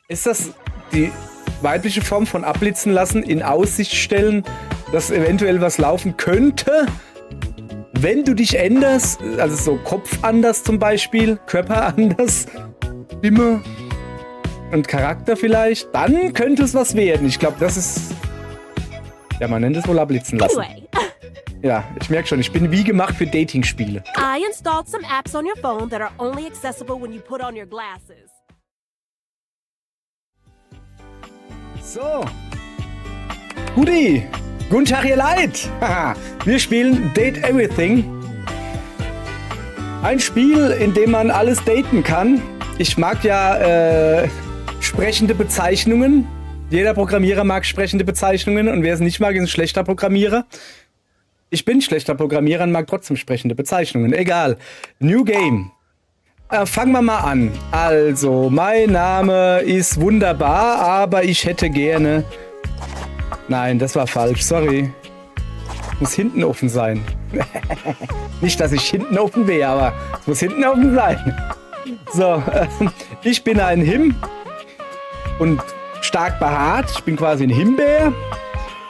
Ist das die weibliche Form von abblitzen lassen, in Aussicht stellen, dass eventuell was laufen könnte? Wenn du dich änderst, also so Kopf anders zum Beispiel, Körper anders, Stimme und Charakter vielleicht, dann könnte es was werden. Ich glaube, das ist... Ja, man nennt es wohl abblitzen lassen. Anyway, Ja, ich merke schon, ich bin wie gemacht für Dating-Spiele. I installed some apps on your phone that are only accessible when you put on your glasses. So. Gudi. Guten Tag, ihr Leid. Haha. Wir spielen Date Everything. Ein Spiel, in dem man alles daten kann. Ich mag ja sprechende Bezeichnungen. Jeder Programmierer mag sprechende Bezeichnungen und wer es nicht mag, ist ein schlechter Programmierer. Ich bin schlechter Programmierer und mag trotzdem sprechende Bezeichnungen. Egal. New Game. Fangen wir mal an. Also, mein Name ist wunderbar, aber ich hätte gerne... Nein, das war falsch, sorry. Muss hinten offen sein. Nicht, dass ich hinten offen wäre, aber es muss hinten offen sein. So, ich bin ein Him und stark behaart. Ich bin quasi ein Himbeer.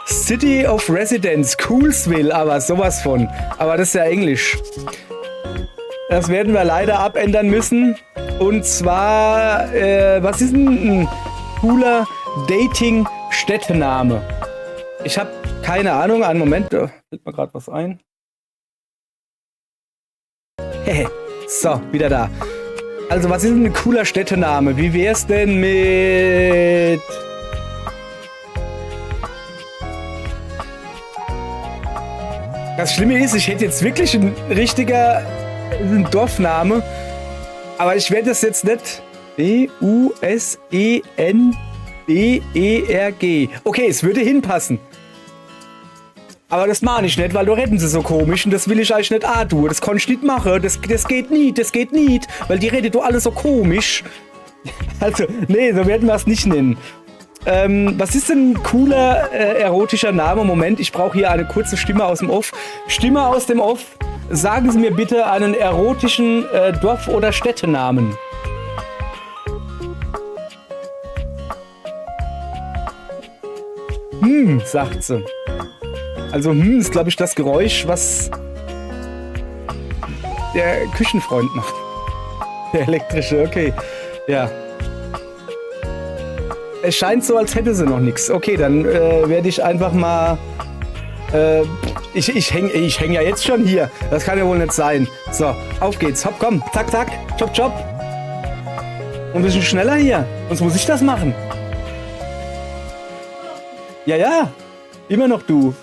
City of Residence, Coolsville, aber sowas von. Aber das ist ja Englisch. Das werden wir leider abändern müssen. Und zwar, was ist denn ein cooler Dating-Städtename? Ich habe keine Ahnung. Einen Moment, da fällt mir gerade was ein. So, wieder da. Also, was ist denn ein cooler Städtename? Wie wär's denn mit... Das Schlimme ist, ich hätte jetzt wirklich ein richtiger Dorfname, aber ich werde das jetzt nicht. B-U-S-E-N-B-E-R-G. Okay, es würde hinpassen. Aber das mache ich nicht, weil du retten sie so komisch und das will ich eigentlich nicht tun. Das kann ich nicht machen. Das geht nicht, weil die redet doch alle so komisch. Also, nee, so werden wir es nicht nennen. Was ist denn ein cooler erotischer Name? Moment, ich brauche hier eine kurze Stimme aus dem Off. Stimme aus dem Off. Sagen Sie mir bitte einen erotischen Dorf- oder Städtenamen. Sagt sie. Also ist, glaube ich, das Geräusch, was der Küchenfreund macht. Der elektrische, okay. Ja. Es scheint so, als hätte sie noch nichts. Okay, dann werde ich einfach mal... Ich häng ja jetzt schon hier. Das kann ja wohl nicht sein. So, auf geht's. Hopp, komm. Zack, zack. Chop, chop. Und ein bisschen schneller hier. Sonst muss ich das machen. Ja, ja. Immer noch du.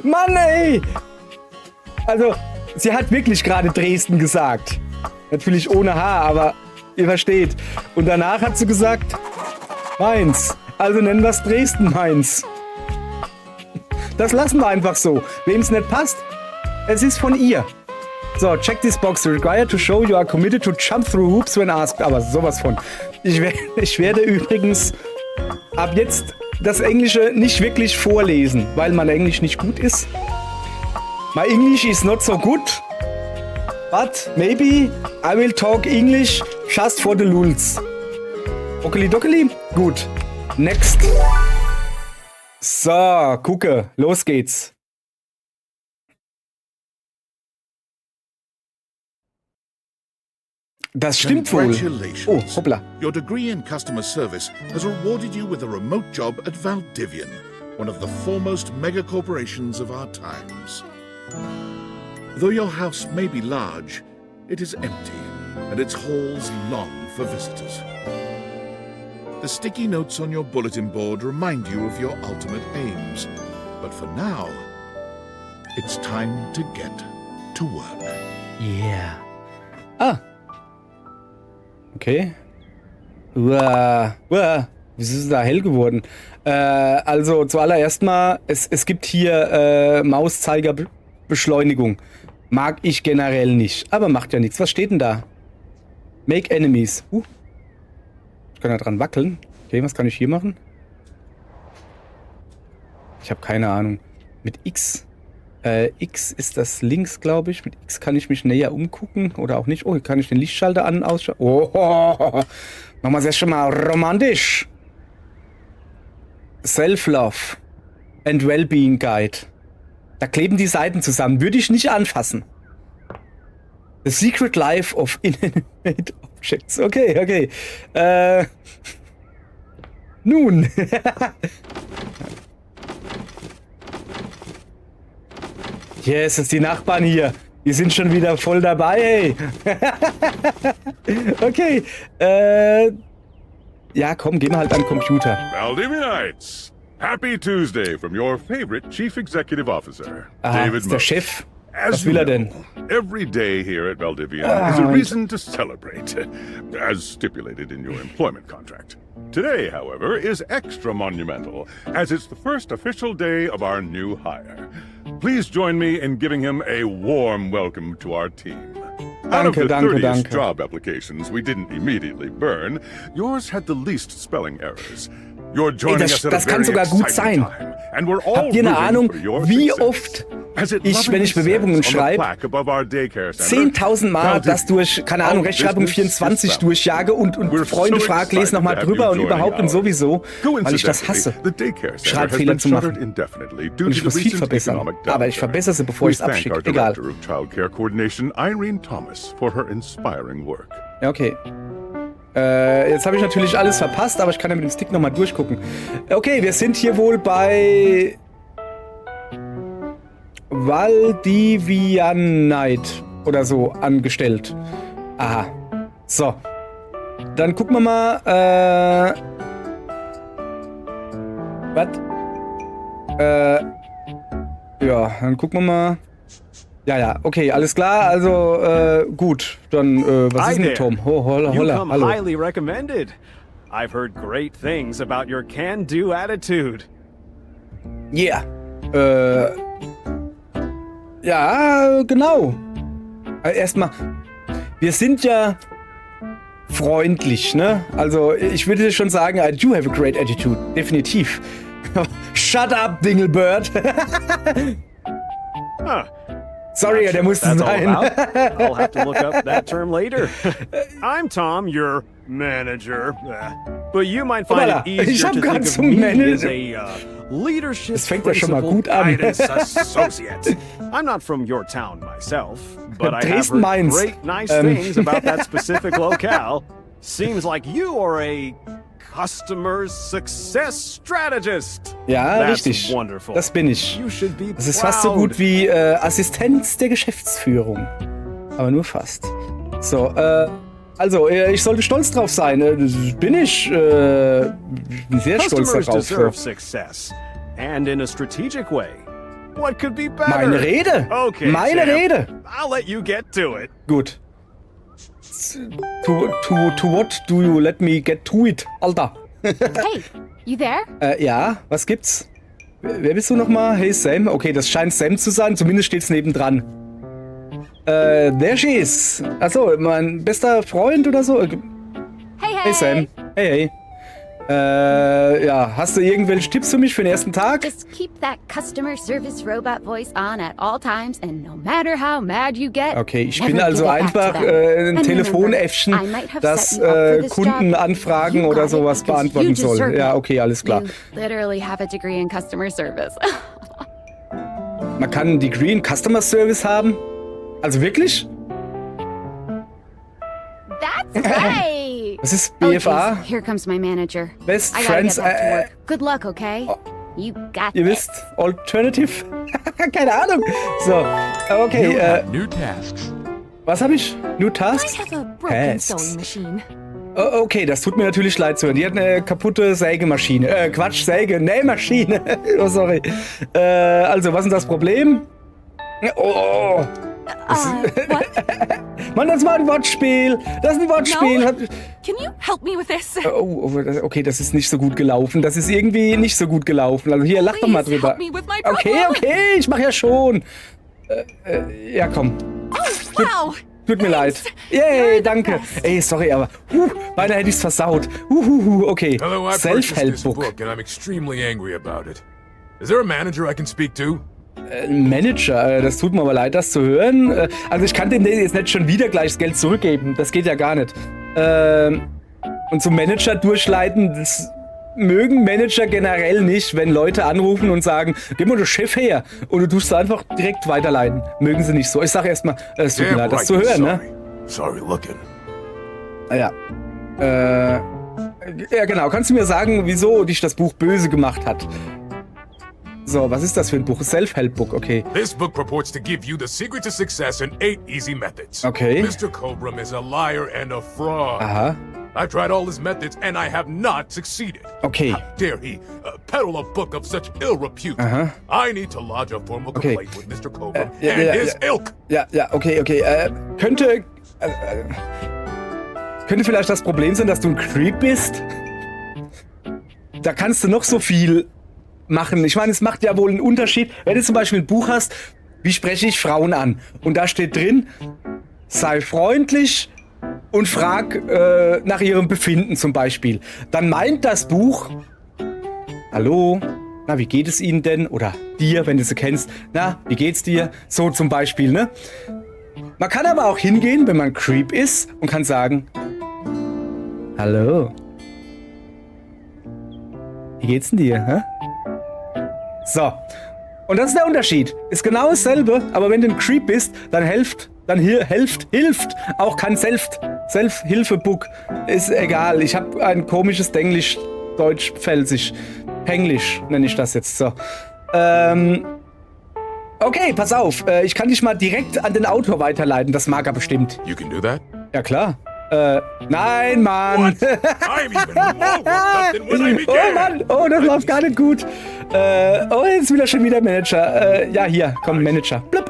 Mann, ey! Also, sie hat wirklich gerade Dresden gesagt. Natürlich ohne H, aber ihr versteht. Und danach hat sie gesagt, Mainz. Also nennen wir es Dresden-Mainz. Das lassen wir einfach so. Wem es nicht passt, es ist von ihr. So, check this box. Required to show you are committed to jump through hoops when asked. Aber sowas von. Ich werde übrigens ab jetzt das Englische nicht wirklich vorlesen, weil mein Englisch nicht gut ist. My English is not so good, but maybe I will talk English just for the lulz. Ockeli dockeli? Gut. Next. So, gucke. Los geht's. Das stimmt wohl. Oh, hoppla. Your degree in customer service has rewarded you with a remote job at Valdivian, one of the foremost mega corporations of our times. Though your house may be large, it is empty, and its halls long for visitors. The sticky notes on your bulletin board remind you of your ultimate aims, but for now, it's time to get to work. Yeah. Ah. Okay. Uah. Wieso ist es da hell geworden? Also zuallererst mal, es gibt hier Mauszeigerbeschleunigung. Mag ich generell nicht, aber macht ja nichts. Was steht denn da? Make enemies. Ich kann da dran wackeln. Okay, was kann ich hier machen? Ich habe keine Ahnung. Mit X. X ist das links, glaube ich. Mit X kann ich mich näher umgucken oder auch nicht. Oh, hier kann ich den Lichtschalter an- und ausschalten. Oh, machen wir es erst schon mal romantisch. Self-Love and Wellbeing Guide. Da kleben die Seiten zusammen. Würde ich nicht anfassen. The Secret Life of Inanimate Objects. Okay. Nun. Yes, ist die Nachbarn hier. Die sind schon wieder voll dabei, ey. Okay. Ja, komm, geh mal halt an den Computer. Valdivianites, happy Tuesday from your favorite Chief Executive Officer, Aha, David ist der Mose. Chef. As Was will er denn? Every day here at Valdivian is a reason to celebrate, as stipulated in your employment contract. Today, however, is extra monumental, as it's the first official day of our new hire. Please join me in giving him a warm welcome to our team. Out of the 30 job applications we didn't immediately burn, yours had the least spelling errors. You're joining us at a das kann very sogar gut exciting sein. time, and we're all Habt ihr eine rooting Ahnung, for your wie success. oft wenn ich Bewerbungen schreibe, 10.000 Mal das durch, keine Ahnung, Rechtschreibung 24 durchjage und Freunde frage, lese nochmal drüber und überhaupt und sowieso, weil ich das hasse, Schreibfehler zu machen. Und ich muss viel verbessern. Aber ich verbessere sie, bevor ich es abschicke. Egal. Ja, okay. Jetzt habe ich natürlich alles verpasst, aber ich kann ja mit dem Stick nochmal durchgucken. Okay, wir sind hier wohl bei Valdivianite oder so angestellt. Aha. So. Dann gucken wir mal, was? Ja, dann gucken wir mal. Ja, okay, alles klar. Also, gut. Dann, was ist denn, Tom? Holla, hallo. Highly recommended. I've heard great things about your can-do attitude. Yeah. Ja, genau. Erstmal, wir sind ja freundlich, ne? Also, ich würde schon sagen, I do have a great attitude. Definitiv. Shut up, Dinglebird. Sorry, der musste sein. I'll have to look up that term later. I'm Tom, your manager. But you might find it easier to think of me as a leadership principal guidance associate. I'm not from your town myself, but I have heard great nice things about that specific locale. Seems like you are a Customer Success Strategist. Ja, That's richtig. Wonderful. Das bin ich. You should be das ist fast so gut wie Assistenz der Geschäftsführung. Aber nur fast. So, also, ich sollte stolz drauf sein. Bin ich. Bin sehr stolz darauf. Deserve success. And in a strategic way. What could be better? Meine Rede. Okay, Meine Rede. I'll let you get to it. Gut. To what do you let me get to it, Alter? Hey, you there? Ja, was gibt's? Wer bist du nochmal? Hey Sam. Okay, das scheint Sam zu sein, zumindest steht's nebendran. There she is. Achso, mein bester Freund oder so? Hey Sam. Hey. Ja, hast du irgendwelche Tipps für mich für den ersten Tag? Just keep that customer service robot voice on at all times and no matter how mad you get. Okay, ich bin also einfach ein Telefonäffchen, das Kundenanfragen oder sowas beantworten soll. Ja, okay, alles klar. You literally have a degree in customer service. Man kann ein Degree in Customer Service haben? Also wirklich? That's right. Was ist BFA? Oh, here comes my manager. Best I Friends. gotta get back to work. Good luck, okay? You got Ihr wisst, Alternative? Keine Ahnung. So, okay. New tasks. Was habe ich? New Tasks? I have a broken sewing machine. Okay, das tut mir natürlich leid zu hören. Die hat eine kaputte Sägemaschine. Quatsch, Nähmaschine. Oh, sorry. Also, was ist das Problem? Oh. Mann, das war ein Wortspiel. Das ist ein Wortspiel. No? Can you help me with this? Okay, das ist nicht so gut gelaufen. Das ist irgendwie nicht so gut gelaufen. Also hier, lach doch mal drüber. Help me with my problem. Okay, ich mach ja schon. Ja, komm. Oh, wow. Tut mir leid. Yay, danke. Ey, sorry, aber beinahe hätte ich's versaut. Okay. Hello, I purchased this book and I'm extremely angry about it. Is there a manager I can speak to? Manager, das tut mir aber leid, das zu hören. Also ich kann dem jetzt nicht schon wieder gleich das Geld zurückgeben. Das geht ja gar nicht. Und zum Manager durchleiten, das mögen Manager generell nicht, wenn Leute anrufen und sagen, gib mal den Chef her. Und du tust einfach direkt weiterleiten. Mögen sie nicht so. Ich sag erstmal, es tut mir leid, das zu hören, ne? Sorry looking. Ja. Ja, genau. Kannst du mir sagen, wieso dich das Buch böse gemacht hat? So, was ist das für ein Buch? Self-Help-Book, okay. This book purports to give you the secret to success in 8 easy methods. Okay. Mr. Cobram is a liar and a fraud. Aha. I've tried all his methods and I have not succeeded. Okay. How dare he peddle a book of such ill repute? I need to lodge a formal complaint with Mr. Cobram and his ilk. Ja, okay. Könnte vielleicht das Problem sein, dass du ein Creep bist? Da kannst du noch so viel machen. Ich meine, es macht ja wohl einen Unterschied, wenn du zum Beispiel ein Buch hast, wie spreche ich Frauen an? Und da steht drin, sei freundlich und frag nach ihrem Befinden zum Beispiel. Dann meint das Buch, hallo, na, wie geht es Ihnen denn? Oder dir, wenn du sie kennst, na, wie geht's dir? So zum Beispiel, ne? Man kann aber auch hingehen, wenn man Creep ist und kann sagen, hallo, wie geht's denn dir, hä? So. Und das ist der Unterschied. Ist genau dasselbe, aber wenn du ein Creep bist, dann hilft auch kein Self-Hilfe-Book. Ist egal. Ich habe ein komisches Denglisch, Deutsch, Pfälzisch. Penglisch nenne ich das jetzt so. Okay, pass auf. Ich kann dich mal direkt an den Autor weiterleiten. Das mag er bestimmt. You can do that? Ja, klar. Nein, Mann. I'm even more worked up than when I began. Oh Mann, oh, das läuft gar nicht gut. Oh, jetzt will er schon wieder Manager. Ja, hier, komm, Manager. Blub.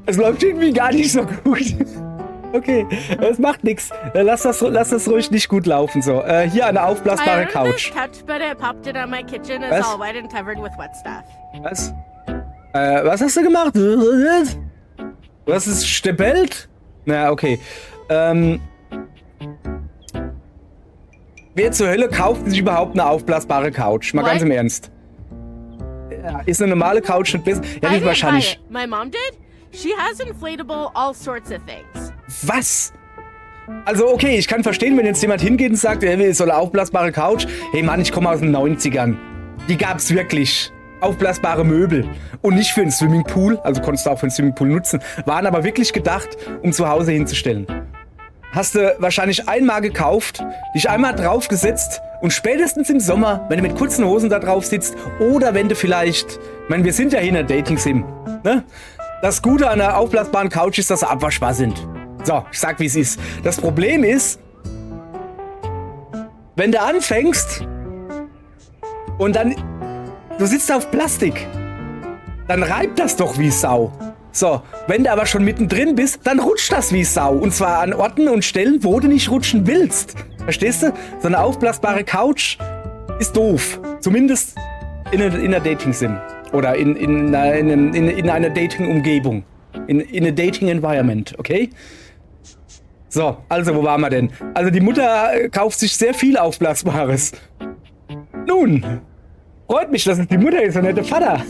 Es läuft irgendwie gar nicht so gut. Okay, es macht nichts. Lass das ruhig nicht gut laufen. So, hier eine aufblasbare Couch. Was? Was hast du gemacht? Was ist Stebelt? Na, okay. Wer zur Hölle kauft sich überhaupt eine aufblasbare Couch? Mal ganz im Ernst. Ja, ist eine normale Couch nicht besser? Ja, nicht wahrscheinlich. My mom did. She has inflatable all sorts of things. Was? Also okay, ich kann verstehen, wenn jetzt jemand hingeht und sagt, er will so eine aufblasbare Couch. Hey Mann, ich komme aus den 90ern. Die gab's wirklich. Aufblasbare Möbel. Und nicht für einen Swimmingpool, also konntest du auch für einen Swimmingpool nutzen, waren aber wirklich gedacht, um zu Hause hinzustellen. Hast du wahrscheinlich einmal gekauft, dich einmal draufgesetzt und spätestens im Sommer, wenn du mit kurzen Hosen da drauf sitzt oder wenn du vielleicht, ich meine, wir sind ja hier in der Dating-Sim, ne? Das Gute an einer aufblasbaren Couch ist, dass sie abwaschbar sind. So, ich sag, wie es ist. Das Problem ist, wenn du anfängst und dann du sitzt auf Plastik, dann reibt das doch wie Sau. So, wenn du aber schon mittendrin bist, dann rutscht das wie Sau. Und zwar an Orten und Stellen, wo du nicht rutschen willst. Verstehst du? So eine aufblasbare Couch ist doof. Zumindest in einer Dating-Sim. Oder in einer Dating-Umgebung. In a Dating-Environment, okay? So, also wo waren wir denn? Also die Mutter kauft sich sehr viel Aufblasbares. Nun, freut mich, dass es die Mutter ist und nicht der Vater.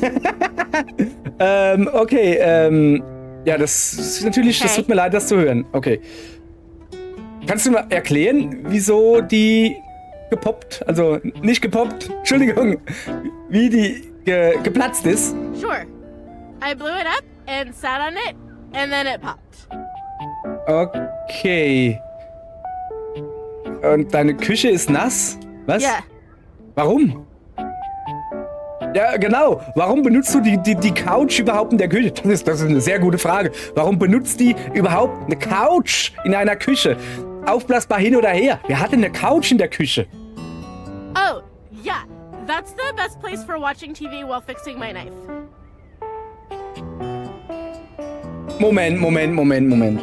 Okay, ja, das ist natürlich, das tut mir leid, das zu hören. Okay. Kannst du mal erklären, wieso die gepoppt, also nicht gepoppt, Entschuldigung, wie die geplatzt ist? Sure. I blew it up and sat on it and then it popped. Okay. Und deine Küche ist nass? Was? Yeah. Warum? Ja, genau. Warum benutzt du die Couch überhaupt in der Küche? Das ist eine sehr gute Frage. Warum benutzt die überhaupt eine Couch in einer Küche? Aufblasbar hin oder her. Wer hat denn eine Couch in der Küche? Oh, yeah. That's the best place for watching TV while fixing my knife. Moment.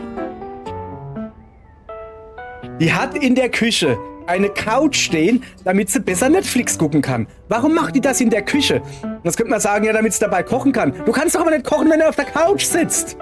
Die hat in der Küche eine Couch stehen, damit sie besser Netflix gucken kann. Warum macht die das in der Küche? Das könnte man sagen, ja, damit sie dabei kochen kann. Du kannst doch aber nicht kochen, wenn du auf der Couch sitzt.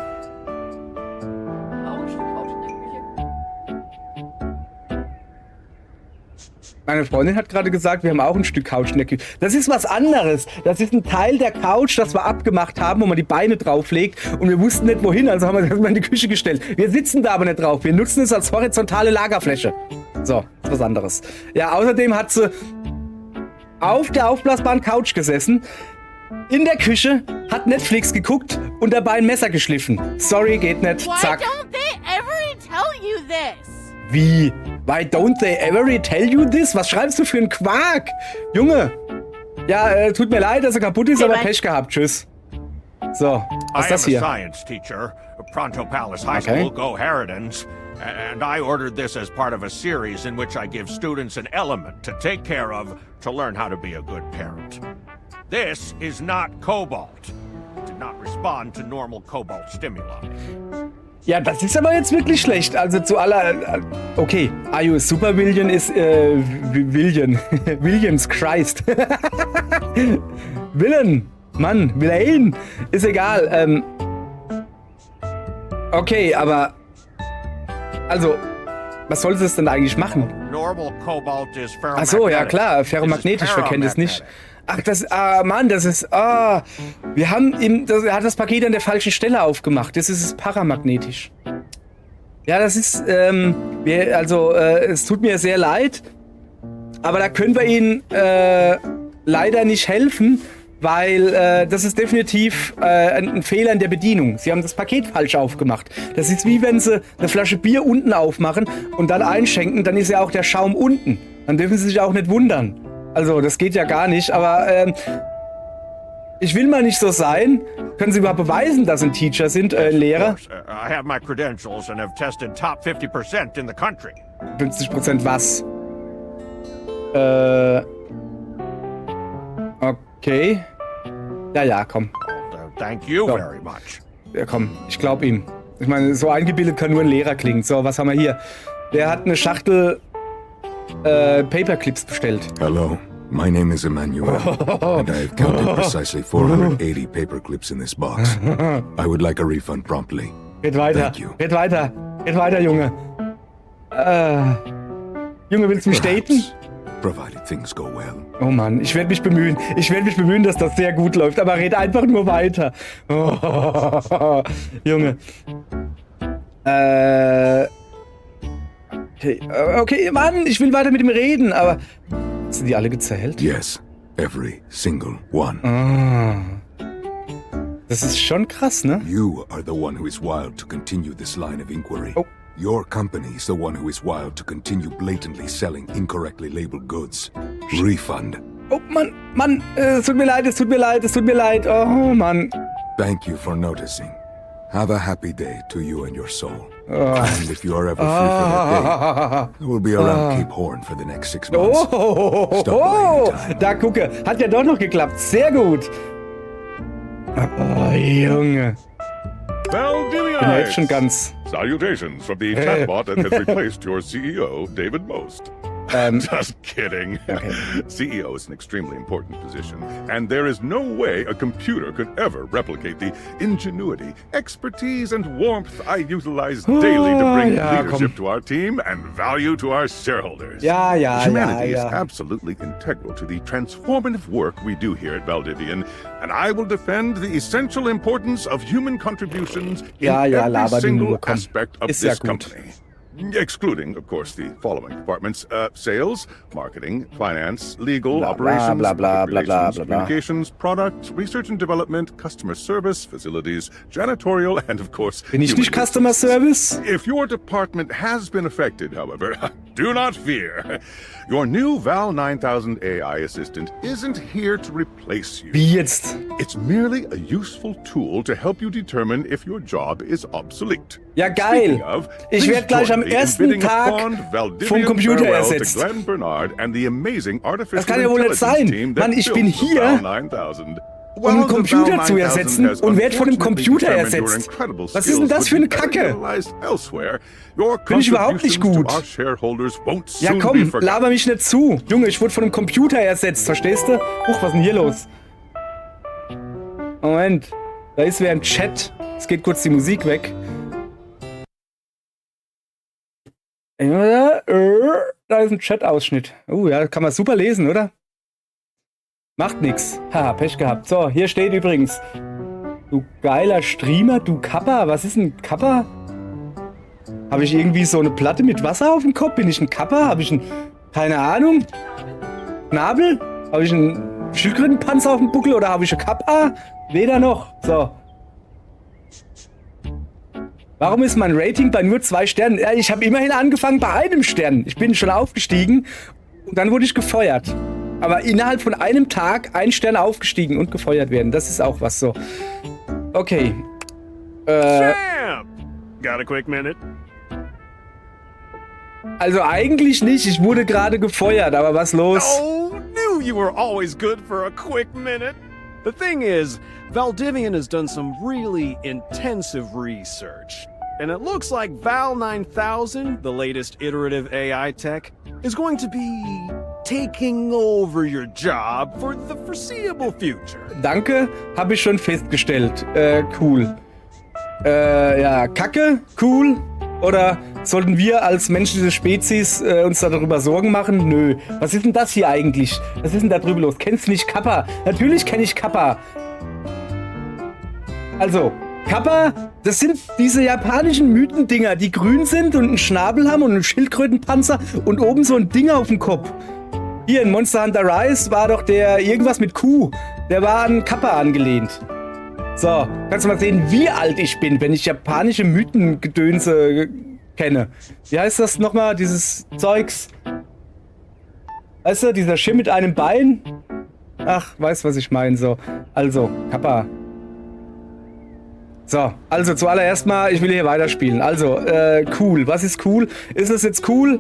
Meine Freundin hat gerade gesagt, wir haben auch ein Stück Couch in der Küche. Das ist was anderes. Das ist ein Teil der Couch, das wir abgemacht haben, wo man die Beine drauflegt. Und wir wussten nicht wohin, also haben wir das mal in die Küche gestellt. Wir sitzen da aber nicht drauf. Wir nutzen es als horizontale Lagerfläche. So, ist was anderes. Ja, außerdem hat sie auf der aufblasbaren Couch gesessen, in der Küche, hat Netflix geguckt und dabei ein Messer geschliffen. Sorry, geht nicht. Why Zack. don't they ever tell you this? Wie? Why don't they ever tell you this? Was schreibst du für einen Quark? Junge. Ja, tut mir leid, dass er kaputt ist, aber Pech gehabt. Tschüss. So, was ist das hier? I am a science teacher, Pronto Palace High School, Go Harridans, and I ordered this as part of a series in which I give students an element to take care of to learn how to be a good parent. This is not cobalt. It did not respond to normal cobalt stimuli. Ja, das ist aber jetzt wirklich schlecht. Also zu aller... Okay, iOS Super Villain ist... Williams Christ. Villain. Mann, Villain. Ist egal. Okay, aber... Also, was soll es denn eigentlich machen? Normal cobalt is ferromagnetic. Ach so, ja klar, ferromagnetisch, wer kennt es nicht? Ach, Mann, das ist, wir haben er hat das Paket an der falschen Stelle aufgemacht. Das ist paramagnetisch. Ja, das ist, es tut mir sehr leid, aber da können wir Ihnen, leider nicht helfen, weil, das ist definitiv, ein Fehler in der Bedienung. Sie haben das Paket falsch aufgemacht. Das ist wie wenn Sie eine Flasche Bier unten aufmachen und dann einschenken, dann ist ja auch der Schaum unten. Dann dürfen Sie sich auch nicht wundern. Also, das geht ja gar nicht, aber ich will mal nicht so sein. Können Sie überhaupt beweisen, dass Sie ein Teacher sind, Lehrer? I have my credentials and have tested top 50% in the country. 50% was? Okay. Ja, komm. Thank you very much. Ja, komm, ich glaub ihm. Ich meine, so eingebildet kann nur ein Lehrer klingen. So, was haben wir hier? Der hat eine Schachtel Paperclips bestellt. Hello, my name is Emmanuel, and I have counted precisely 480 paperclips in this box. I would like a refund promptly. Geht weiter, Thank you. geht weiter, Junge. Junge, willst du mich daten? Provided things go well. Oh Mann, ich werde mich bemühen. Dass das sehr gut läuft, aber red einfach nur weiter. Oh, Junge. Okay, Mann, ich will weiter mit ihm reden, aber... Sind die alle gezählt? Yes, every single one. Das ist schon krass, ne? You are the one who is wild to continue this line of inquiry. Oh. Your company is the one who is wild to continue blatantly selling incorrectly labeled goods. Refund. Oh, Mann, es tut mir leid. Oh, Mann. Thank you for noticing. Have a happy day to you and your soul. And if you are ever free for that day, I will be around Cape Horn for the next 6 months. Stop by anytime. Da gucke, hat ja doch noch geklappt. Sehr gut. Oh, Junge. Valdivianites! Bin ja jetzt schon ganz... Salutations from the chatbot that has replaced your CEO, David Most. Just kidding. Okay. CEO is an extremely important position, and there is no way a computer could ever replicate the ingenuity, expertise, and warmth I utilize daily to bring leadership to our team and value to our shareholders. Humanity is absolutely integral to the transformative work we do here at Valdivian, and I will defend the essential importance of human contributions in every single aspect of this company. Excluding, of course, the following departments: sales, marketing, finance, legal, operations, communications, product, research and development, customer service, facilities, janitorial, and of course, Bin ich nicht Customer Service? If your department has been affected, however, do not fear. Your new Val 9000 AI assistant isn't here to replace you. Wie jetzt? It's merely a useful tool to help you determine if your job is obsolete. Ja, geil. Ich werde gleich am ersten Tag vom Computer ersetzt. Das kann ja wohl nicht sein. Mann, ich bin hier, um einen Computer zu ersetzen und werde von dem Computer ersetzt. Was ist denn das für eine Kacke? Bin ich überhaupt nicht gut. Ja komm, laber mich nicht zu. Junge, ich wurde von dem Computer ersetzt, verstehst du? Huch, was ist denn hier los? Moment, da ist wer im Chat. Es geht kurz die Musik weg. Da ist ein Chat-Ausschnitt. Ja, kann man super lesen, oder? Macht nix. Haha, Pech gehabt. So, hier steht übrigens: Du geiler Streamer, du Kappa. Was ist ein Kappa? Habe ich irgendwie so eine Platte mit Wasser auf dem Kopf? Bin ich ein Kappa? Habe ich einen, keine Ahnung, Schnabel? Habe ich einen Schildkrötenpanzer auf dem Buckel oder habe ich ein Kappa? Weder noch. So. Warum ist mein Rating bei nur 2 Sternen? Ja, ich habe immerhin angefangen bei 1 Stern. Ich bin schon aufgestiegen und dann wurde ich gefeuert. Aber innerhalb von einem Tag 1 Stern aufgestiegen und gefeuert werden. Das ist auch was so. Okay. Champ! Got a quick minute? Also eigentlich nicht. Ich wurde gerade gefeuert, aber was los? Oh, knew you were always good for a quick minute. The thing is, Valdivian has done some really intensive research. And it looks like Val 9000, the latest iterative AI tech, is going to be taking over your job for the foreseeable future. Danke, habe ich schon festgestellt. Cool. Ja, Kacke, cool. Oder sollten wir als menschliche Spezies uns darüber Sorgen machen? Nö. Was ist denn das hier eigentlich? Was ist denn da drüber los? Kennst du nicht Kappa? Natürlich kenne ich Kappa. Also, Kappa, das sind diese japanischen Mythendinger, die grün sind und einen Schnabel haben und einen Schildkrötenpanzer und oben so ein Ding auf dem Kopf. Hier in Monster Hunter Rise war doch der irgendwas mit Kuh. Der war an Kappa angelehnt. So, kannst du mal sehen, wie alt ich bin, wenn ich japanische Mythengedönse kenne. Wie heißt das nochmal, dieses Zeugs? Weißt du, dieser Schimm mit einem Bein? Ach, weißt was ich meine, so. Also, Kappa. So, also zuallererst mal, ich will hier weiterspielen. Also, cool. Was ist cool? Ist es jetzt cool?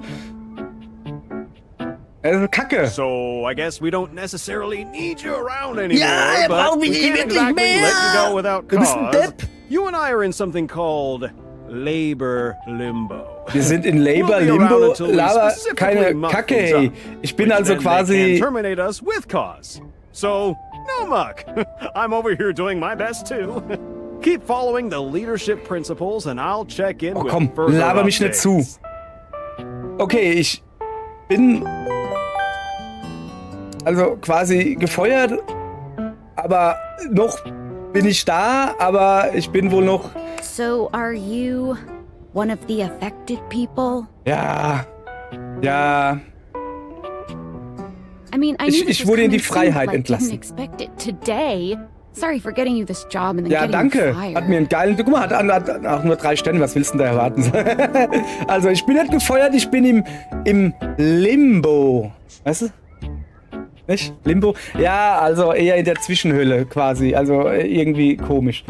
Kacke. So, I guess we don't necessarily need you around anymore. Ja, brauchen wir nicht wirklich mehr. Du bist ein Depp. You and I are in something called Labor Limbo. Wir sind in Labor Limbo. Laber keine Kacke, hey. Ich bin also quasi... Terminate us with cause. So, no muck. I'm over here doing my best too. Keep following the leadership principles and I'll check in with komm, further laber mich nicht zu. Okay, ich bin also quasi gefeuert, aber noch bin ich da, aber ich bin wohl noch... So, are you one of the affected people? Ja, ja. I mean, I ich wurde in die Freiheit entlassen. Sorry for getting you this job and then ja, danke. Hat mir einen geilen... Guck mal, hat auch nur 3 Sterne. Was willst du denn da erwarten? Also, ich bin nicht gefeuert, ich bin im Limbo. Weißt du? Nicht? Limbo? Ja, also eher in der Zwischenhülle quasi. Also irgendwie komisch.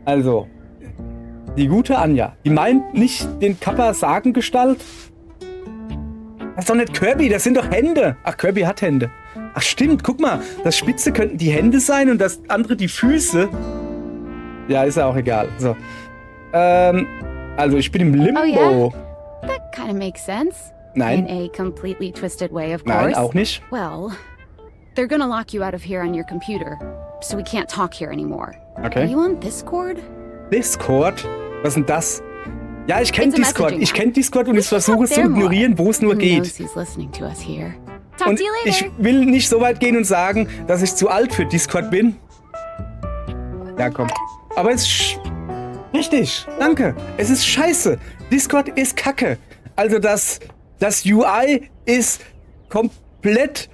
Also, die gute Anja, die meint nicht den Kappa-Sagengestalt? Das ist doch nicht Kirby, das sind doch Hände. Ach, Kirby hat Hände. Ach stimmt, guck mal, das Spitze könnten die Hände sein und das andere die Füße. Ja, ist ja auch egal. So. Also ich bin im Limbo. Oh, yeah? That kind of makes sense. Nein. In a completely twisted way, of course. Nein, auch nicht. Well, they're gonna lock you out of here on your computer, so we can't talk here anymore. Okay. Are you on Discord? Discord? Was ist denn das? Ja, ich kenne Discord. Ich kenne Discord und ich versuche es zu ignorieren, wo es nur geht. Und ich will nicht so weit gehen und sagen, dass ich zu alt für Discord bin. Ja, komm. Aber es ist richtig. Danke. Es ist scheiße. Discord ist Kacke. Also das UI ist komplett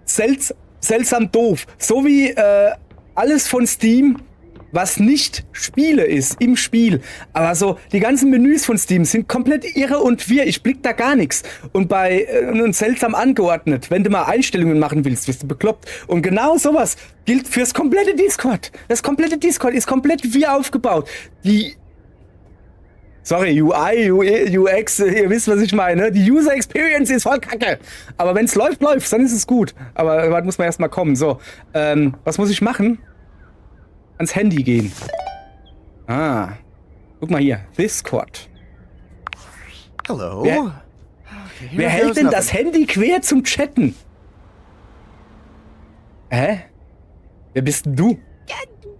seltsam doof. So wie alles von Steam, was nicht Spiele ist, im Spiel. Aber so, die ganzen Menüs von Steam sind komplett irre und wirr. Ich blick da gar nichts. Und und seltsam angeordnet. Wenn du mal Einstellungen machen willst, wirst du bekloppt. Und genau sowas gilt fürs komplette Discord. Das komplette Discord ist komplett wirr aufgebaut. Sorry, UI, UX, ihr wisst, was ich meine. Die User Experience ist voll kacke. Aber wenn es läuft, dann ist es gut. Aber da muss man erst mal kommen. So, was muss ich machen? Ans Handy gehen. Ah. Guck mal hier. Discord. Hello. Wer hält denn das Handy quer zum Chatten? Hä? Wer bist denn du?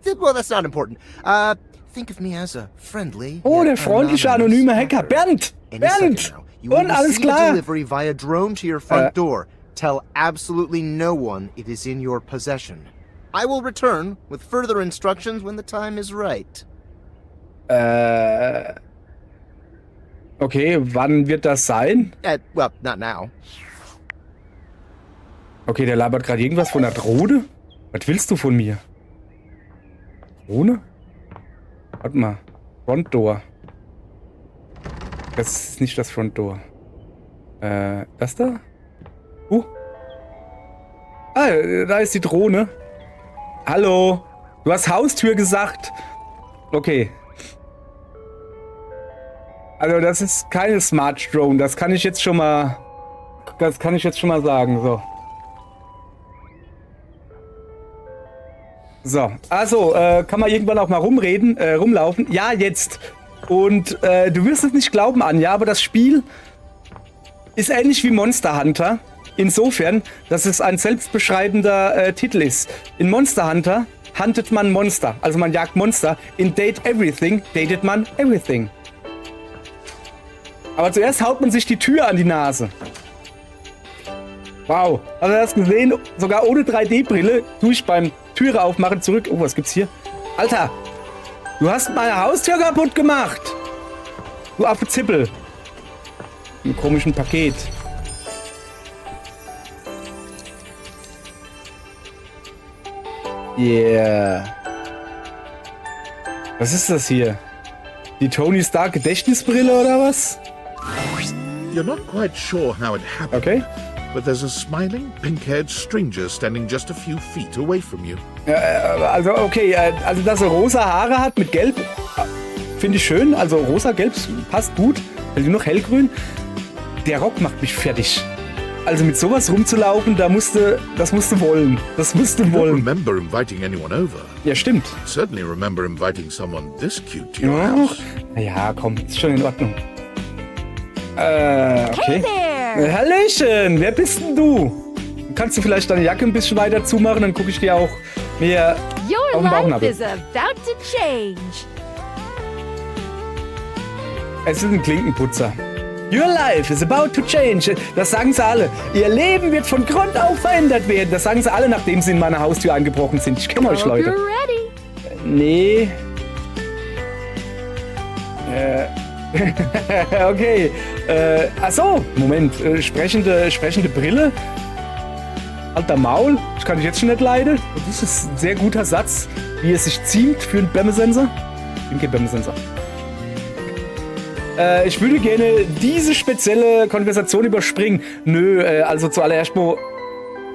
Well, that's not important. Think of me as a friendly, oh, der freundliche anonyme Hacker. Bernd! Bernd! Und alles klar. Delivery via drone to your front door. Tell absolutely no one it is in your possession. I will return with further instructions when the time is right. Okay, wann wird das sein? Well, not now. Okay, der labert gerade irgendwas von der Drohne. Was willst du von mir? Drohne? Warte mal. Front Door. Das ist nicht das Front Door. Das da? Ah, da ist die Drohne. Hallo. Du hast Haustür gesagt. Okay. Also das ist keine Smart Drone. Das kann ich jetzt schon mal sagen. So. Also, kann man irgendwann auch mal rumlaufen? Ja, jetzt. Und du wirst es nicht glauben, Anja, aber das Spiel ist ähnlich wie Monster Hunter. Insofern, dass es ein selbstbeschreibender Titel ist. In Monster Hunter huntet man Monster. Also man jagt Monster. In Date Everything datet man Everything. Aber zuerst haut man sich die Tür an die Nase. Wow. Hast du das gesehen? Sogar ohne 3D-Brille tue ich beim Türe aufmachen zurück. Oh, was gibt's hier? Alter! Du hast meine Haustür kaputt gemacht! Du Affe-Zippel. Mit einem komischen Paket. Yeah. Was ist das hier? Die Tony Stark Gedächtnisbrille oder was? You're not quite sure how it happened. Okay. But there's a smiling, pink-haired stranger standing just a few feet away from you. Also okay, also dass er rosa Haare hat mit Gelb, finde ich schön. Also rosa-gelb passt gut. Weil die noch hellgrün. Der Rock macht mich fertig. Also mit sowas rumzulaufen, das musst du wollen. Das musst du wollen. Remember inviting anyone over? Ja, stimmt. Certainly remember inviting someone this cute to your house. Ja, komm, ist schon in Ordnung. Okay. Hey Hallöchen, wer bist denn du? Kannst du vielleicht deine Jacke ein bisschen weiter zumachen, dann gucke ich dir auch mehr auf den Bauchnabel. is about to change. Es ist ein Klinkenputzer. Your life is about to change. Das sagen sie alle. Ihr Leben wird von Grund auf verändert werden. Das sagen sie alle, nachdem sie in meine Haustür eingebrochen sind. Ich kenne euch, Leute. Nee. Okay. Achso, Moment. Sprechende Brille. Alter Maul. Ich kann dich jetzt schon nicht leiden. Das ist ein sehr guter Satz, wie es sich ziemt für einen Bämme-Sensor. Ich bin kein Bämme-Sensor. Ich würde gerne diese spezielle Konversation überspringen. Nö, also zuallererst mal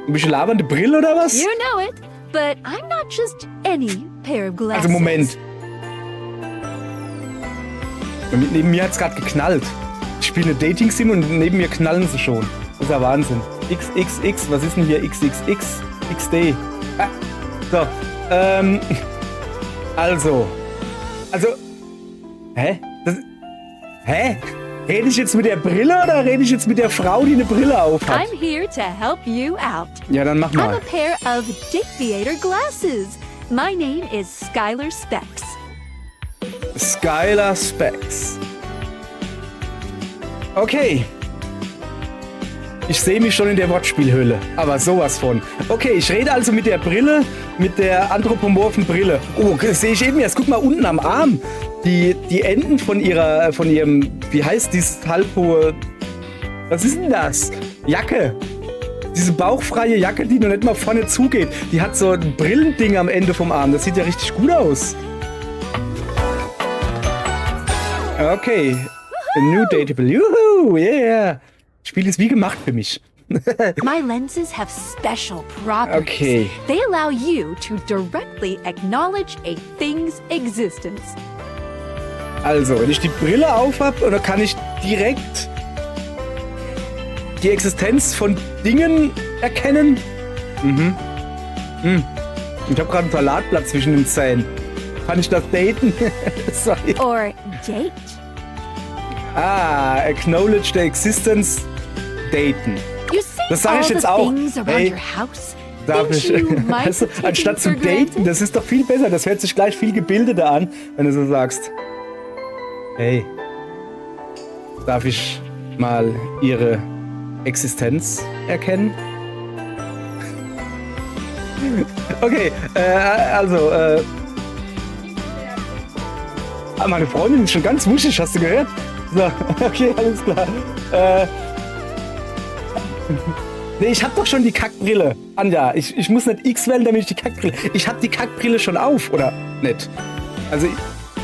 ein bisschen labernde Brille oder was? You know it, but I'm not just any pair of glasses. Also Moment. Neben mir hat's gerade geknallt. Ich spiele eine Dating-Sim und neben mir knallen sie schon. Das ist ja Wahnsinn. XXX, was ist denn hier? XXX, XD. So, Also. Hä? Rede ich jetzt mit der Brille oder rede ich jetzt mit der Frau, die eine Brille auf hat? I'm here to help you out. Ja, dann mach I'm mal. a pair of Dick Theater glasses. My name is Skylar Specs. Skylar Specs. Okay. Ich sehe mich schon in der Wortspielhöhle. Aber sowas von. Okay, ich rede also mit der Brille, mit der anthropomorphen Brille. Oh, das sehe ich eben erst. Guck mal unten am Arm. Die Enden von ihrem, wie heißt dieses halbhohe, was ist denn das? Jacke. Diese bauchfreie Jacke, die noch nicht mal vorne zugeht. Die hat so ein Brillending am Ende vom Arm. Das sieht ja richtig gut aus. Okay. A new dateable. Juhu, yeah. Das Spiel ist wie gemacht für mich. My lenses have special properties. Okay. They allow you to directly acknowledge a thing's existence. Also, wenn ich die Brille aufhab, dann kann ich direkt die Existenz von Dingen erkennen. Ich habe gerade ein Salatblatt zwischen den Zähnen. Kann ich das daten? Sorry. Or date. Acknowledge the existence, daten. You see Das sage ich all jetzt the auch. things around Hey. your house? Darf ich, also, anstatt zu daten, das ist doch viel besser. Das hört sich gleich viel gebildeter an, wenn du so sagst. Hey, darf ich mal Ihre Existenz erkennen? Okay, also, meine Freundin ist schon ganz wuschig, hast du gehört? So, okay, alles klar. Nee, ich hab doch schon die Kackbrille. Anja, ich muss nicht X wählen, damit ich die Kackbrille... Ich hab die Kackbrille schon auf, oder nicht? Also,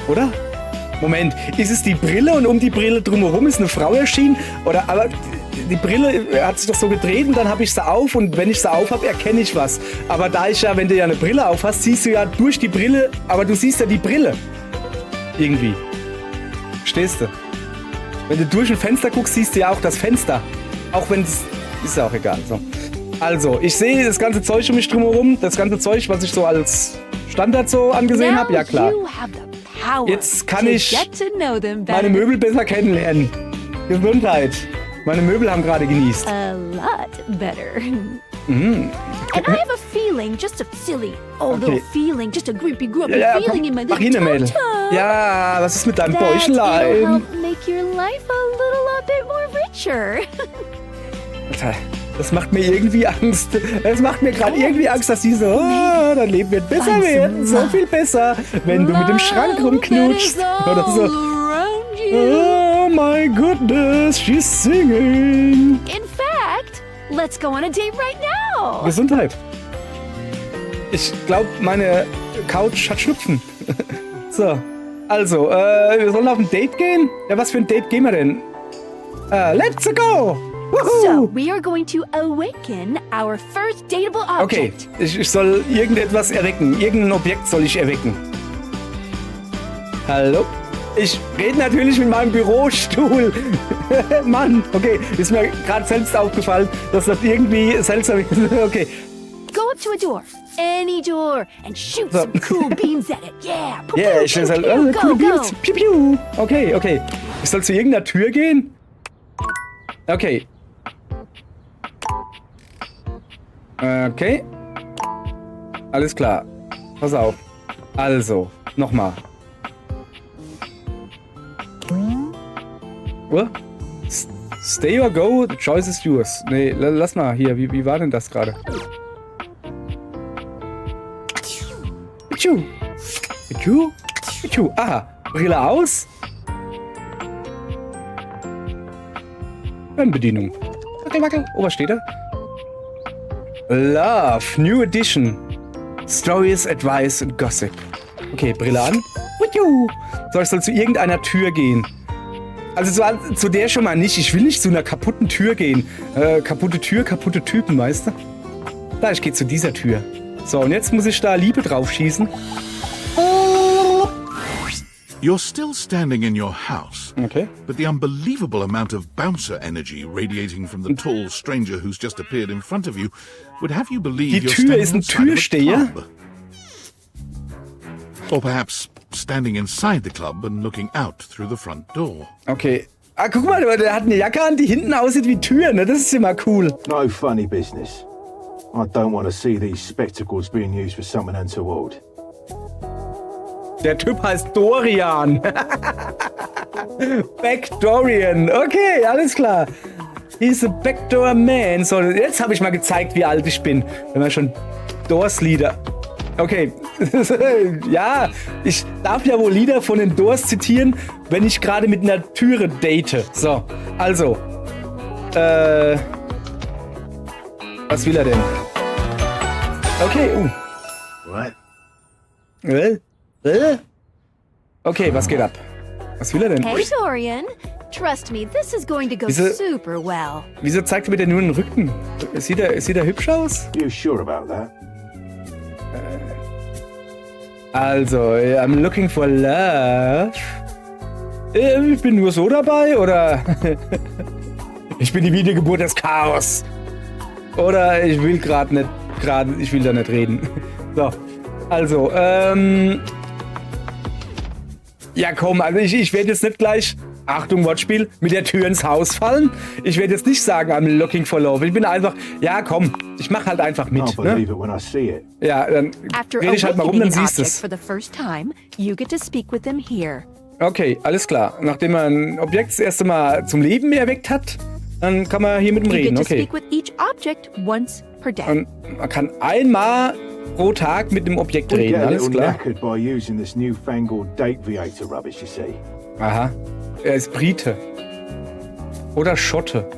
oder? Moment, ist es die Brille und um die Brille drumherum ist eine Frau erschienen? Oder, aber die Brille hat sich doch so gedreht und dann habe ich sie auf und wenn ich sie auf habe, erkenne ich was. Aber wenn du ja eine Brille auf hast, siehst du ja durch die Brille, aber du siehst ja die Brille. Irgendwie. Verstehst du? Wenn du durch ein Fenster guckst, siehst du ja auch das Fenster. Auch wenn es... Ist ja auch egal. So. Also, ich sehe das ganze Zeug um mich drumherum. Das ganze Zeug, was ich so als Standard so angesehen habe. Ja, klar. Jetzt kann ich meine Möbel besser kennenlernen. Gesundheit. Meine Möbel haben gerade genießt. A lot better. And I have a feeling, just a silly old little feeling, just a grumpy feeling in my little Mädel. Ja, was ist mit deinem Bäuchlein? It'll help make your life a bit more richer. Alter, das macht mir irgendwie Angst. Das macht mir gerade irgendwie Angst, dass sie so, dein Leben wird besser werden. So viel besser, wenn du mit dem Schrank rumknutschst. Oder so. Oh my goodness, she's singing. In fact, let's go on a date right now. Gesundheit. Ich glaube, meine Couch hat Schnupfen. So, also, wir sollen auf ein Date gehen? Ja, was für ein Date gehen wir denn? Let's go! Woohoo! So, we are going to awaken our first dateable object. Okay, ich soll irgendetwas erwecken. Irgendein Objekt soll ich erwecken. Hallo? Ich rede natürlich mit meinem Bürostuhl. Mann, okay, ist mir gerade selbst aufgefallen, dass das irgendwie seltsam ist. Okay. Go up to a door, any door, and shoot some cool beams at it. Yeah, yeah, ich soll cool Beams. Piu, piu. Okay, okay. Ich soll zu irgendeiner Tür gehen? Okay. Okay. Alles klar. Pass auf. Also, nochmal. Stay or go, the choice is yours. Nee, lass mal hier. Wie war denn das gerade? Pichu. Pichu. Pichu. Aha. Brille aus. Fernbedienung. Wackel, wackel. Oh, was steht da? Love. New Edition. Stories, Advice und Gossip. Okay, Brille an. So, ich soll zu irgendeiner Tür gehen. Also zu der schon mal nicht. Ich will nicht zu einer kaputten Tür gehen. Kaputte Tür, kaputte Typen, weißt du? Da, ich gehe zu dieser Tür. So, und jetzt muss ich da Liebe drauf schießen. You're still standing in your house. Okay. But the unbelievable amount of bouncer energy radiating from the tall stranger who's just appeared in front of you would have you believe Die Tür ist ein Türsteher? Or perhaps standing inside the club and looking out through the front door. Okay. Ah, guck mal, der hat eine Jacke an, die hinten aussieht wie Tür, ne? Das ist immer cool. No funny business. I don't want to see these spectacles being used for something untoward. Der Typ heißt Dorian. Backdorian. Okay, alles klar. He's a backdoor man. So, jetzt habe ich mal gezeigt, wie alt ich bin. Wenn man schon Doors-Lieder... Okay. Ja, ich darf ja wohl Lieder von den Doors zitieren, wenn ich gerade mit einer Türe date. So, also. Was will er denn? Okay, What? Okay, was geht ab? Was will er denn? Hey, Dorian. Trust me, this is going to go super well. Wieso zeigt er mir denn nur den Rücken? Sieht er hübsch aus? You sure about that? Also, I'm looking for love. Ich bin nur so dabei, oder? Ich bin die Wiedergeburt des Chaos. Oder ich will ich will da nicht reden. So, also, ja komm, also ich werde jetzt nicht gleich Achtung, Wortspiel, mit der Tür ins Haus fallen. Ich werde jetzt nicht sagen, I'm looking for love. Ich bin einfach, ja komm, ich mach halt einfach mit. Ne? Ja, dann rede ich halt mal rum, dann siehst du es. Okay, alles klar. Nachdem man ein Objekt das erste Mal zum Leben erweckt hat, dann kann man hier mit ihm reden. Okay. Und man kann einmal pro Tag mit dem Objekt reden, alles klar. Aha. Er ist Brite. Oder Schotte.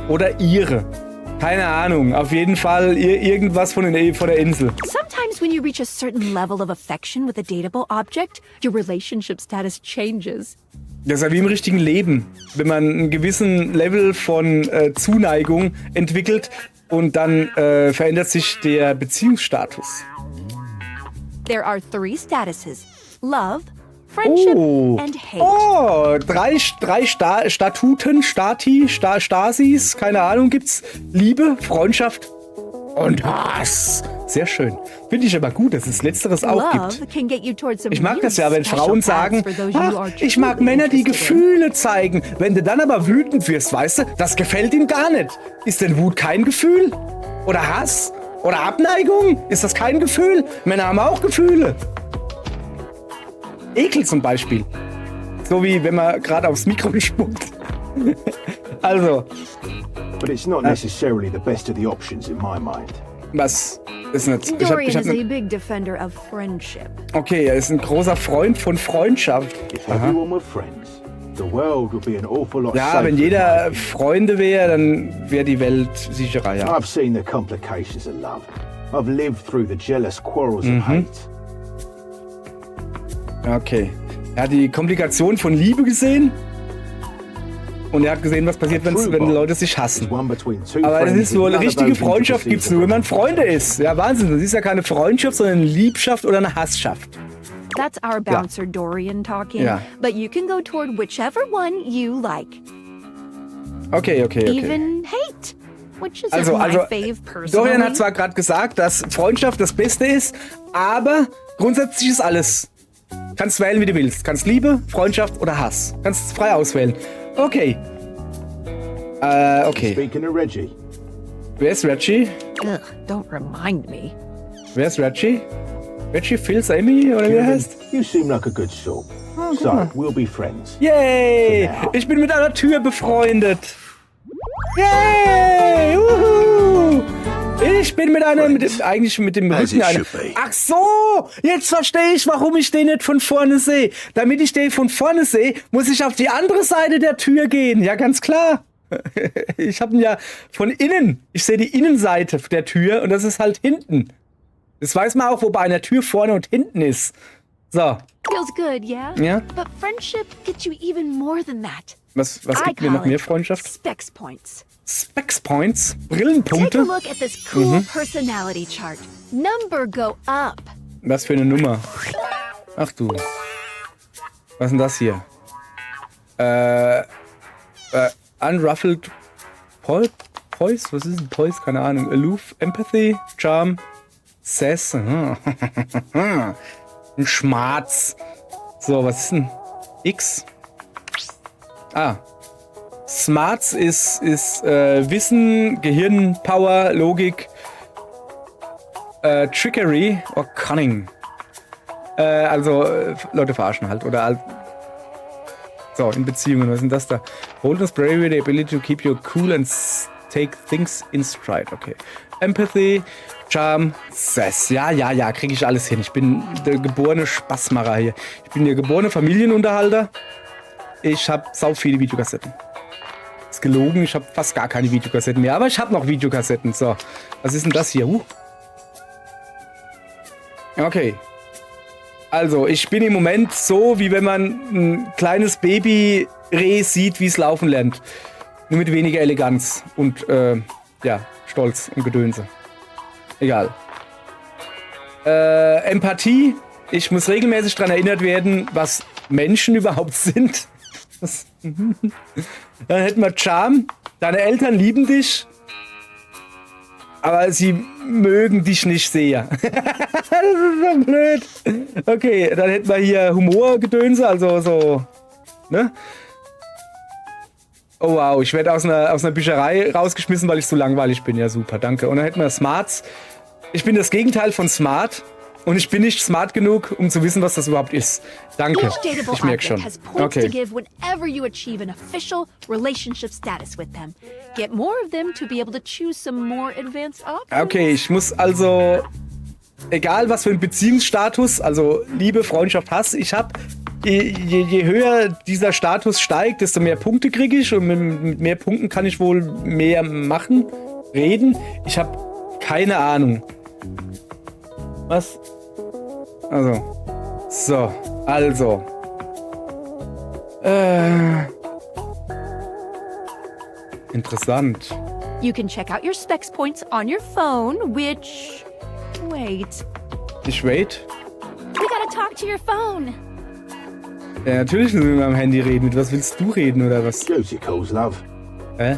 Oder Ire. Keine Ahnung. Auf jeden Fall irgendwas von der Insel. Sometimes when you reach a certain level of affection with a dateable object, your relationship status changes. Das ist ja wie im richtigen Leben. Wenn man einen gewissen Level von Zuneigung entwickelt und dann verändert sich der Beziehungsstatus. There are 3 statuses. Love, friendship and hate. Oh, drei Statuten, Stasis, keine Ahnung, gibt's. Liebe, Freundschaft und Hass. Sehr schön. Finde ich aber gut, dass es Letzteres auch gibt. Ich mag das ja, wenn Frauen sagen, ach, ich mag Männer, die Gefühle zeigen. Wenn du dann aber wütend wirst, weißt du, das gefällt ihm gar nicht. Ist denn Wut kein Gefühl? Oder Hass? Oder Abneigung? Ist das kein Gefühl? Männer haben auch Gefühle. Ekel zum Beispiel. So wie wenn man gerade aufs Mikro spuckt. Also. But it's not necessarily the best of the options in my mind. Was ist nicht? Dorian is a big defender of friendship. Okay, er ist ein großer Freund von Freundschaft. Ja, wenn jeder Freunde wäre, dann wäre die Welt sicherer, ja. I've seen the complications of love. I've lived through the jealous quarrels of hate. Okay. Er hat die Komplikation von Liebe gesehen. Und er hat gesehen, was passiert, wenn Leute sich hassen. Aber es ist so, eine richtige Freundschaft gibt es nur, wenn man Freunde ist. Ja, Wahnsinn. Das ist ja keine Freundschaft, sondern eine Liebschaft oder eine Hasschaft. That's our bouncer Dorian talking. Ja. But you can go toward whichever one you like. Okay. Even hate. Which is my fave personally. Dorian hat zwar gerade gesagt, dass Freundschaft das Beste ist, aber grundsätzlich ist alles. Kannst wählen, wie du willst. Kannst Liebe, Freundschaft oder Hass. Kannst frei auswählen. Okay. Okay. Speaking of Reggie. Wer ist Reggie? Ugh, don't remind me. Wer ist Reggie? Reggie Fils Amy oder wie er heißt? You seem like a good soul. So, we'll be friends. Yay! Ich bin mit einer Tür befreundet. Yay! Uhu! Ich bin eigentlich mit dem Rücken einer. Ach so! Jetzt verstehe ich, warum ich den nicht von vorne sehe. Damit ich den von vorne sehe, muss ich auf die andere Seite der Tür gehen. Ja, ganz klar. Ich habe ihn ja von innen. Ich sehe die Innenseite der Tür und das ist halt hinten. Das weiß man auch, wo bei einer Tür vorne und hinten ist. So. Feels good, yeah? Ja. But friendship gets you even more than that. Was gibt mir noch mehr Freundschaft? Specs points. Specs Points? Brillenpunkte? Take a look at this cool personality chart. Number go up. Was für eine Nummer? Ach du. Was ist denn das hier? Unruffled Poise? Was ist denn Poise? Keine Ahnung. Aloof, Empathy, Charm, Sass. Ein Schmarz. So, was ist denn X? Smarts ist Wissen, Gehirn, Power, Logik, Trickery or Cunning. Leute verarschen halt. Oder so, in Beziehungen, was ist denn das da? Boldness, Bravery, the ability to keep you cool and take things in stride. Okay. Empathy, Charm, Sass. Ja, kriege ich alles hin. Ich bin der geborene Spaßmacher hier. Ich bin der geborene Familienunterhalter. Ich habe sau viele Videokassetten. Ist gelogen, ich habe fast gar keine Videokassetten mehr. Aber ich habe noch Videokassetten. So, was ist denn das hier? Okay. Also, ich bin im Moment so, wie wenn man ein kleines Baby-Reh sieht, wie es laufen lernt. Nur mit weniger Eleganz und, Stolz und Gedönse. Egal. Empathie. Ich muss regelmäßig daran erinnert werden, was Menschen überhaupt sind. Dann hätten wir Charme. Deine Eltern lieben dich, aber sie mögen dich nicht sehr. Das ist so blöd. Okay, dann hätten wir hier Humorgedönse, also so, ne? Oh wow, ich werde aus einer Bücherei rausgeschmissen, weil ich so langweilig bin. Ja, super, danke. Und dann hätten wir Smarts. Ich bin das Gegenteil von smart. Und ich bin nicht smart genug, um zu wissen, was das überhaupt ist. Danke. Ich merke schon. Okay. Whenever you achieve an official relationship status with them. Get more of them to be able to choose some more advanced options. Okay, ich muss also, egal was für ein Beziehungsstatus, also Liebe, Freundschaft, Hass, ich habe, je höher dieser Status steigt, desto mehr Punkte kriege ich und mit mehr Punkten kann ich wohl mehr machen, reden. Ich habe keine Ahnung. Was? Also. Interessant. You can check out your specs points on your phone, which... Wait. Ich wait? We gotta talk to your phone. Ja, natürlich müssen wir mit meinem Handy reden. Mit was willst du reden, oder was? Booty calls, love. Hä?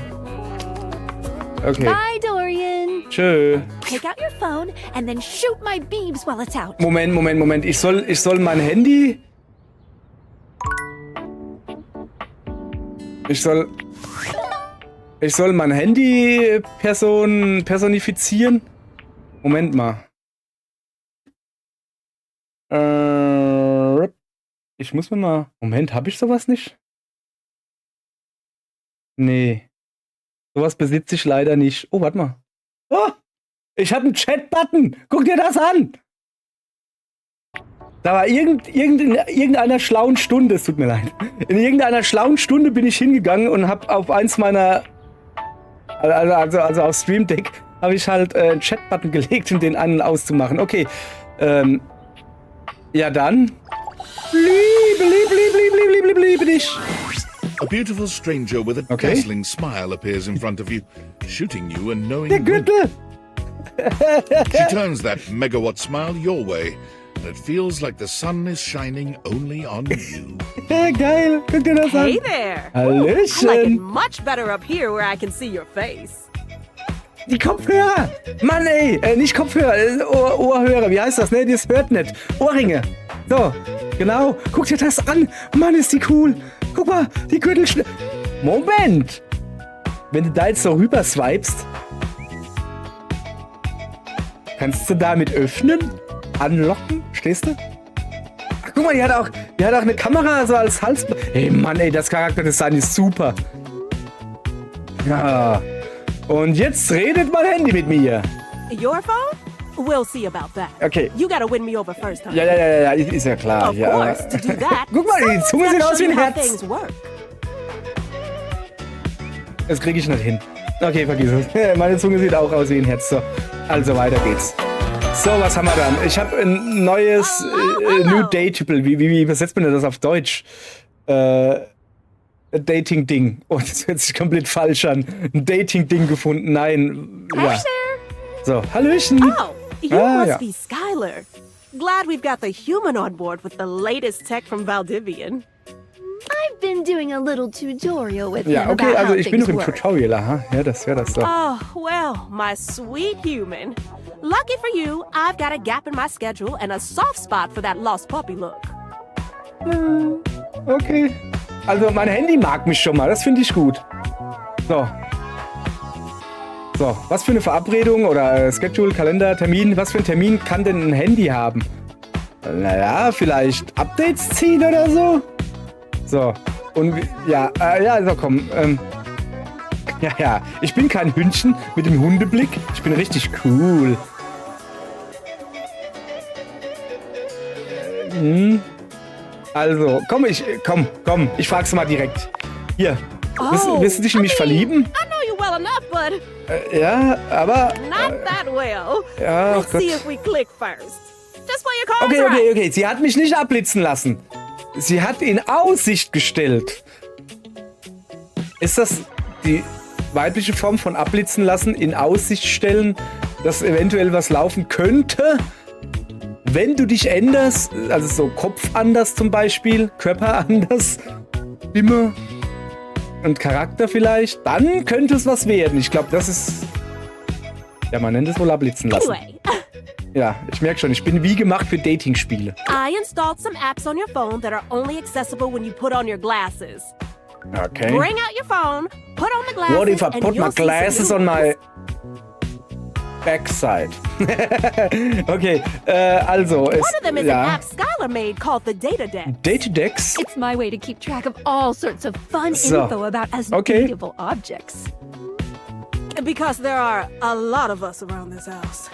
Okay. Bye, Dorian. Tschö. Take out your phone and then shoot my beeps while it's out. Moment. Ich soll mein Handy... Ich soll mein Handy personifizieren? Moment mal. Ich muss mir mal... Moment, habe ich sowas nicht? Nee. Sowas besitze ich leider nicht. Oh, warte mal. Oh, ich habe einen Chat-Button. Guck dir das an. Da war in irgendeiner schlauen Stunde, es tut mir leid, in irgendeiner schlauen Stunde bin ich hingegangen und habe auf eins meiner, also auf Stream Deck, habe ich halt einen Chat-Button gelegt, um den einen auszumachen. Okay, ja dann. Liebe dich. A beautiful stranger with a dazzling smile appears in front of you, shooting you and knowing. Der Gürtel! She turns that megawatt smile your way, and it feels like the sun is shining only on you. Geil, guck dir das an. Hey there! Hallöchen! I like it much better up here where I can see your face. Die Kopfhörer! Mann ey, nicht Kopfhörer, Ohrhörer, wie heißt das? Ne, das hört nicht. Ohrringe. So, genau. Guck dir das an. Mann, ist die cool. Guck mal, die Gürtel... Moment! Wenn du da jetzt so rüber swipest, kannst du damit öffnen? Anlocken? Stehst du? Ach, guck mal, die hat auch eine Kamera so als Hals... Ey, Mann, ey, das Charakterdesign ist super. Ja. Und jetzt redet mein Handy mit mir. Your phone? We'll see about that. Okay. You gotta win me over first, huh? Ja, ist ja klar. Of course, to do that. Guck mal, die Zunge sieht aus wie ein Herz. Das kriege ich nicht hin. Okay, vergiss es. Meine Zunge sieht auch aus wie ein Herz. So, also weiter geht's. So, was haben wir dann? Ich habe ein neues New Date-Typel. Wie übersetzt man das auf Deutsch? Dating-Ding. Oh, das hört sich komplett falsch an. Ein Dating-Ding gefunden. Nein. Ja. So, Hallöchen. Oh, you must be Skylar. Glad we've got the human on board with the latest tech from Valdivian. I've been doing a little tutorial with ja, okay, also ich bin noch im Tutorial, aha. Ja, das wäre das so. Oh, well, my sweet human. Lucky for you, I've got a gap in my schedule and a soft spot for that lost puppy look. Okay. Also mein Handy mag mich schon mal, das finde ich gut. So, was für eine Verabredung oder Schedule, Kalender, Termin, was für ein Termin kann denn ein Handy haben? Naja, vielleicht Updates ziehen oder so? So, und also komm, ich bin kein Hündchen mit dem Hundeblick, ich bin richtig cool. Also, komm, ich frag's mal direkt. Hier, willst du dich in mich verlieben? I know you well enough, but... ja, aber... Not that well. Ja, Let's see if we click first. Just while your car's right. Okay, sie hat mich nicht abblitzen lassen. Sie hat in Aussicht gestellt. Ist das die weibliche Form von abblitzen lassen, in Aussicht stellen, dass eventuell was laufen könnte? Wenn du dich änderst, also so Kopf anders zum Beispiel, Körper anders, Stimme und Charakter vielleicht, dann könnte es was werden. Ich glaube, das ist... Ja, man nennt es wohl abblitzen lassen. Anyway. Ja, ich merke schon, ich bin wie gemacht für Dating-Spiele. I installed some apps on your phone that are only accessible when you put on your glasses. Okay. Bring out your phone, put on the glasses, What if I and put you'll my see some glasses new on my ones. backside? Okay, also, One of them is ja. an app Skylar made called the Datadex. Datadex? It's my way to keep track of all sorts of fun So. info about as Okay. dateable objects. Because there are a lot of us around this house.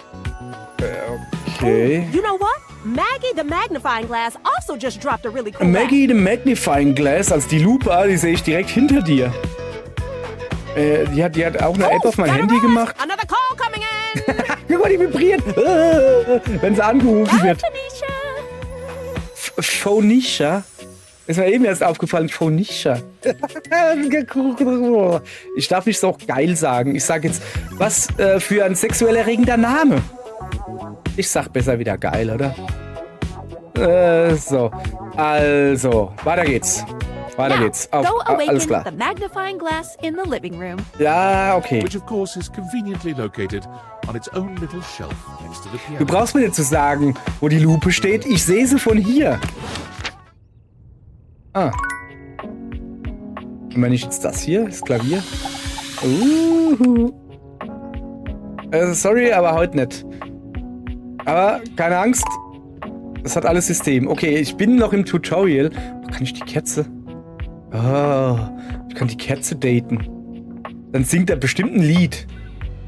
Okay. You know what? Maggie the Magnifying Glass also just dropped a really cool Maggie the Magnifying Glass, als die Lupe, die sehe ich direkt hinter dir. Die hat auch eine App auf mein Handy gemacht. Another call coming in. Guck mal, die vibriert. Wenn sie angerufen wird. Phonisha? Ist mir eben erst aufgefallen, Phonisha. Ich darf nicht so geil sagen. Ich sage jetzt, was für ein sexuell erregender Name. Ich sag besser wieder geil, oder? So. Also, weiter geht's. Weiter geht's. Auf, Go alles awaken klar. the magnifying glass in the living room. Ja, okay. Which of course is conveniently located on its own little shelf next to the piano. Du brauchst mir nicht zu sagen, wo die Lupe steht. Ich sehe sie von hier. Ah. Und wenn ich jetzt das hier, das Klavier. Sorry, aber heute nicht. Aber keine Angst. Das hat alles System. Okay, ich bin noch im Tutorial. Kann ich die Kerze? Oh, ich kann die Kerze daten. Dann singt er bestimmt ein Lied.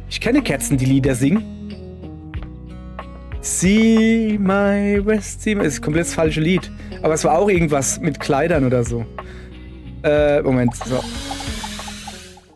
Ich kenne Kerzen, die Lieder singen. See my West, see my... Das ist komplett das falsche Lied. Aber es war auch irgendwas mit Kleidern oder so. Moment, so.